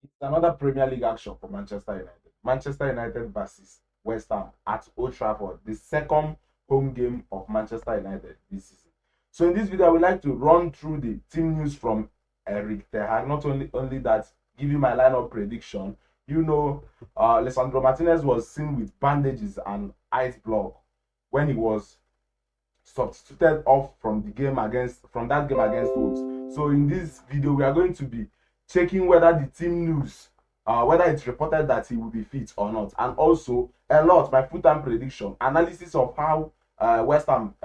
It's another Premier League action for Manchester United. Manchester United versus West Ham at Old Trafford, the second home game of Manchester United this season. So in this video, I would like to run through the team news from Eric Ten Hag. Not only that, give you my lineup prediction. You know, Lisandro Martinez was seen with bandages and ice block when he was substituted off from that game against Wolves. So in this video, we are going to be checking whether the team news, whether it's reported that he will be fit or not, and also a lot my full-time prediction analysis of how West Ham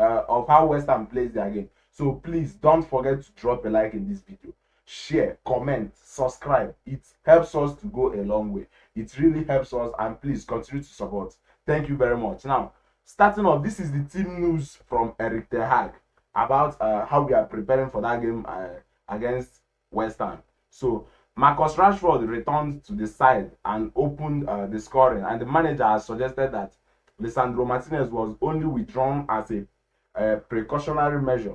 plays their game. So please don't forget to drop a like in this video, share, comment, subscribe. It helps us to go a long way. It really helps us, and please continue to support. Thank you very much. Now, starting off, this is the team news from Eric Ten Hag about how we are preparing for that game against West Ham. So Marcus Rashford returned to the side and opened the scoring, and the manager has suggested that Lisandro Martinez was only withdrawn as a precautionary measure,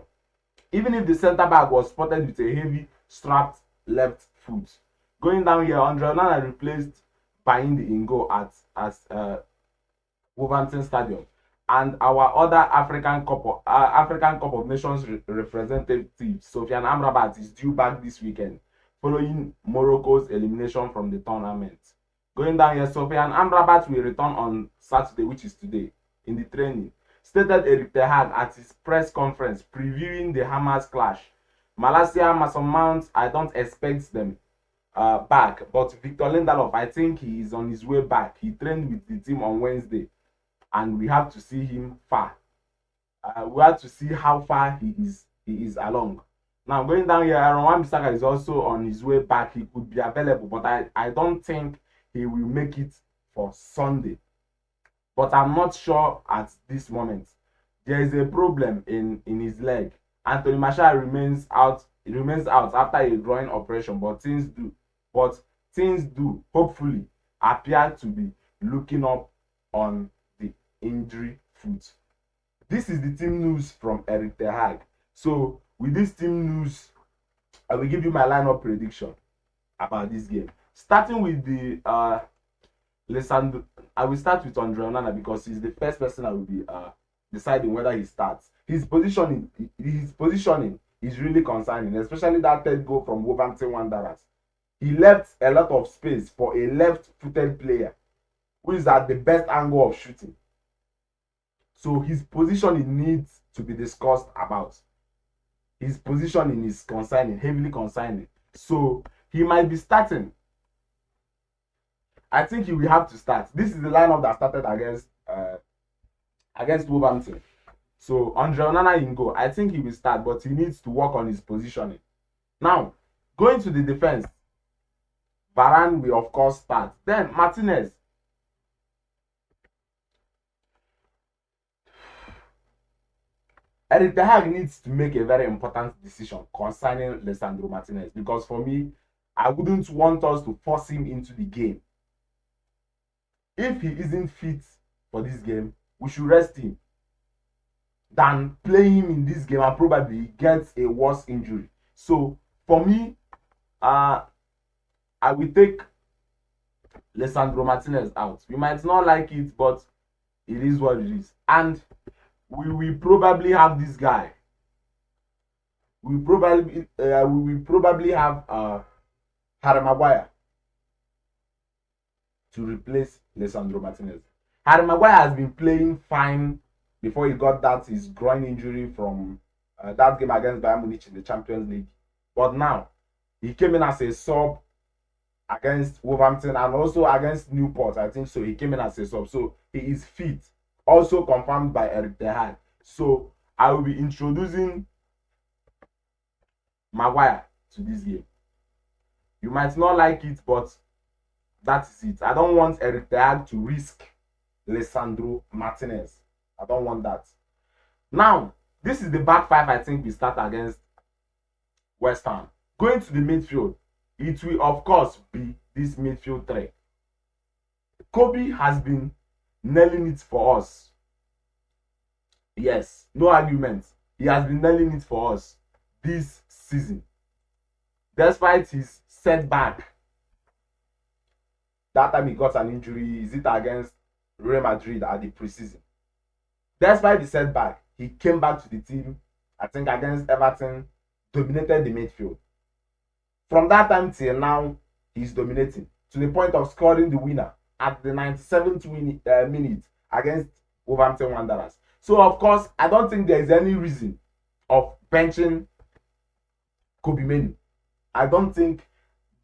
even if the centre back was spotted with a heavy strapped left foot. Going down here, onana replaced Bayindi in goal at Wolverhampton Stadium, and our other African Cup of Nations representative Sofiane Amrabat is due back this weekend following Morocco's elimination from the tournament. Going down here, Sofiane Amrabat will return on Saturday, which is today, in the training, stated Eric Ten Hag at his press conference previewing the Hamas clash. Malaysia, Mason Mount, I don't expect them back, but Victor Lindelof, I think he is on his way back. He trained with the team on Wednesday, and we have to see him far. We have to see how far he is along. Now going down here, Aaron Wan-Bissaka is also on his way back. He could be available, but I don't think he will make it for Sunday. But I'm not sure at this moment. There is a problem in his leg. Anthony Martial remains out. He remains out after a groin operation, but things do hopefully appear to be looking up on the injury front. This is the team news from Eric Ten Hag. So with this team news, I will give you my lineup prediction about this game. Starting with the Lisandro, I will start with Onana because he's the first person I will be deciding whether he starts. His positioning is really concerning, especially that third goal from Wolverhampton Wanderers. He left a lot of space for a left-footed player who is at the best angle of shooting. So his positioning needs to be discussed about. His positioning is concerning, heavily concerning. So he might be starting. I think he will have to start. This is the lineup that started against Wolverhampton. So Onana in goal. I think he will start, but he needs to work on his positioning. Now, going to the defense, Varane will of course start. Then Martinez. Eric Ten Hag needs to make a very important decision concerning Lisandro Martinez, because for me, I wouldn't want us to force him into the game. If he isn't fit for this game, we should rest him than play him in this game and probably get a worse injury. So for me, I will take Lisandro Martinez out. We might not like it, but it is what it is. And we will probably have this guy. We will probably have Harry Maguire to replace Lisandro Martinez. Harry Maguire has been playing fine before he got his groin injury from that game against Bayern Munich in the Champions League. But now he came in as a sub against Wolverhampton and also against Newport. I think so. He came in as a sub, so he is fit. Also confirmed by Eric Ten Hag. So I will be introducing Maguire to this game. You might not like it, but that is it. I don't want Eric Ten Hag to risk Lisandro Martinez. I don't want that. Now, this is the back five I think we start against West Ham. Going to the midfield, it will of course be this midfield three. Kobbie has been nailing it for us. Yes, no argument. He has been nailing it for us this season. Despite his setback That time he got an injury. Is it against Real Madrid at the preseason? Despite the setback, he came back to the team. I think against Everton, dominated the midfield. From that time till now, he's dominating to the point of scoring the winner at the 97th minute against Wolverhampton Wanderers. So of course, I don't think there is any reason of benching Kobbie Mainoo. I don't think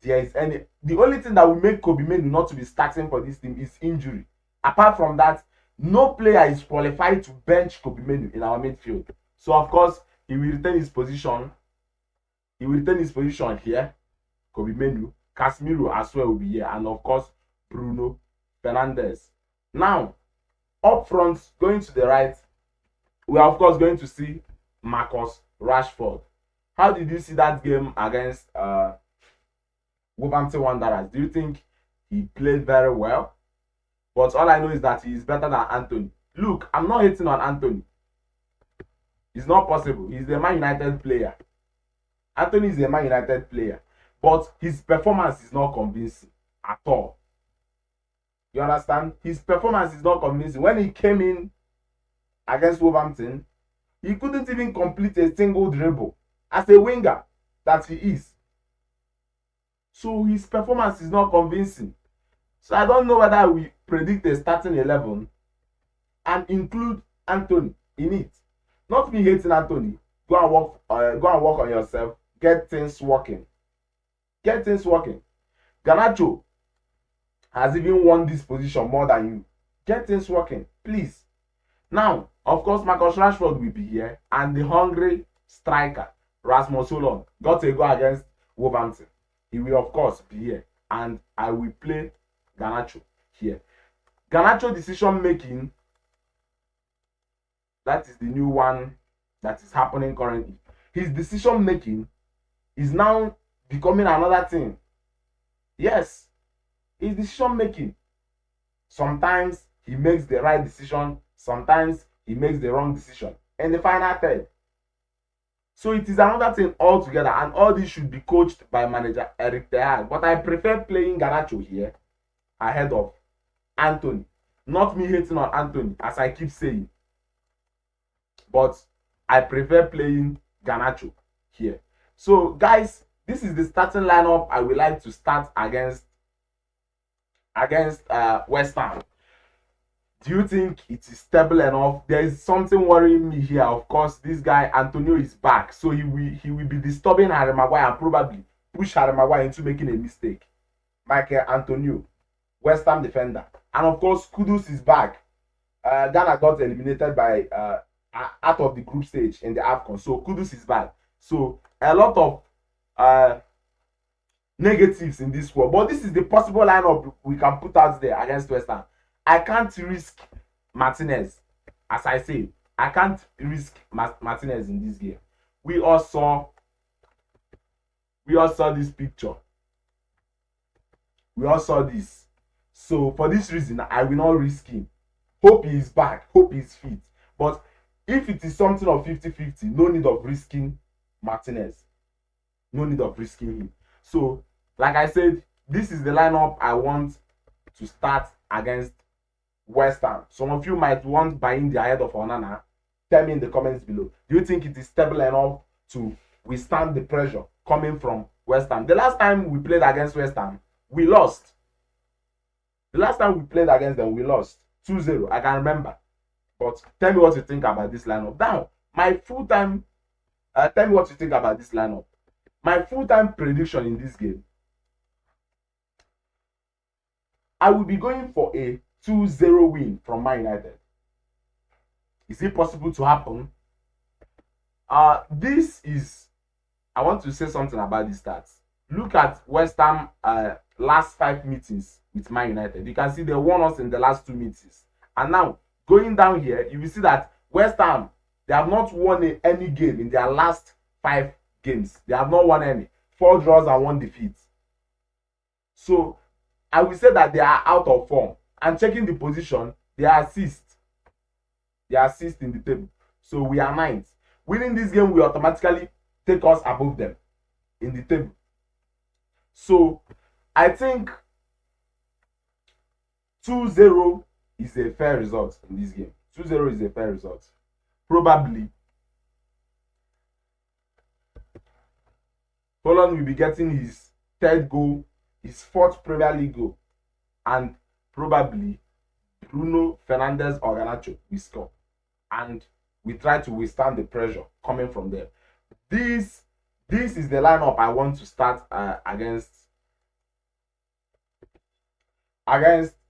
there is any. The only thing that will make Kobbie Mainoo not to be starting for this team is injury. Apart from that, no player is qualified to bench Kobbie Mainoo in our midfield. So of course, he will retain his position. He will retain his position here. Kobbie Mainoo, Casemiro as well will be here, and of course Bruno Fernandes. Now, up front, going to the right, we are of course going to see Marcus Rashford. How did you see that game against Wolverhampton Wanderers? Do you think he played very well? But all I know is that he is better than Anthony. Look, I'm not hating on Anthony. It's not possible. He's a Man United player. Anthony is a Man United player. But his performance is not convincing at all. You understand? His performance is not convincing. When he came in against Wolverhampton, he couldn't even complete a single dribble as a winger that he is. So his performance is not convincing. So I don't know whether we predict a starting 11 and include Anthony in it. Not me hating Anthony. Go and work on yourself. Get things working. Get things working. Garnacho has even won this position more than you. Get things working, please. Now, of course, Marcus Rashford will be here, and the hungry striker Rasmus Højlund got a goal against Wolverhampton. He will of course be here, and I will play Garnacho here. Garnacho decision making, that is the new one that is happening currently. His decision making is now becoming another thing. Yes, his decision making. Sometimes he makes the right decision, sometimes he makes the wrong decision in the final third. So it is another thing altogether, and all this should be coached by manager Erik Ten Hag. But I prefer playing Garnacho here ahead of Anthony. Not me hating on Anthony, as I keep saying, but I prefer playing Garnacho here. So guys, this is the starting lineup I would like to start against West Ham. Do you think it is stable enough? There is something worrying me here. Of course, this guy Antonio is back, so he will be disturbing Harry Maguire and probably push Harry Maguire into making a mistake. Michael Antonio, West Ham defender, and of course Kudus is back. Ghana got eliminated by out of the group stage in the AFCON, so Kudus is back. So a lot of negatives in this squad, but this is the possible lineup we can put out there against West Ham. I can't risk Martinez. As I say, I can't risk Martinez in this game. We all saw this picture. We all saw this. So for this reason, I will not risk him. Hope he is back. Hope he is fit. But if it is something of 50-50, no need of risking Martinez. No need of risking him. So, like I said, this is the lineup I want to start against West Ham. Some of you might want buying the ahead of onana. Tell me in the comments below. Do you think it is stable enough to withstand the pressure coming from West Ham? The last time we played against West Ham, we lost. The last time we played against them, we lost 2-0. I can remember. But tell me what you think about this lineup. Now, my full-time, tell me what you think about this lineup. My full-time prediction in this game, I will be going for a 2-0 win from Man United. Is it possible to happen? This is, I want to say something about these stats. Look at West Ham last 5 meetings with Man United. You can see they won us in the last 2 meetings. And now, going down here, you will see that West Ham, they have not won any game in their last 5 games. They have not won any. 4 draws and 1 defeat. So, I will say that they are out of form. And checking the position, they are assist. They are assist in the table. So we are 9th. Winning this game will automatically take us above them in the table. So I think 2-0 is a fair result in this game. 2-0 is a fair result. Probably Holland will be getting his third goal, his fourth Premier League goal, and probably Bruno Fernandes or Garnacho will score, and we try to withstand the pressure coming from them. This is the lineup I want to start against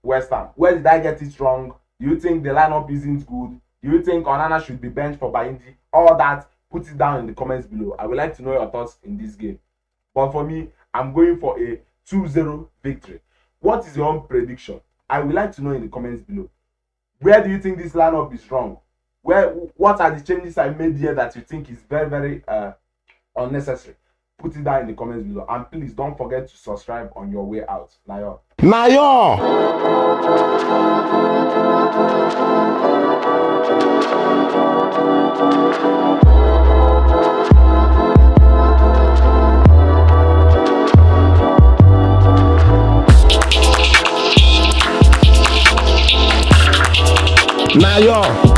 West Ham. Where did I get it wrong? Do you think the lineup isn't good? Do you think Onana should be benched for Baindi? All that, put it down in the comments below. I would like to know your thoughts in this game. But for me, I'm going for a 2-0 victory. What is your own prediction? I would like to know in the comments below. Where do you think this lineup is wrong? What are the changes I made here that you think is very, very unnecessary? Put it down in the comments below. And please don't forget to subscribe on your way out. Nayo. Nayo.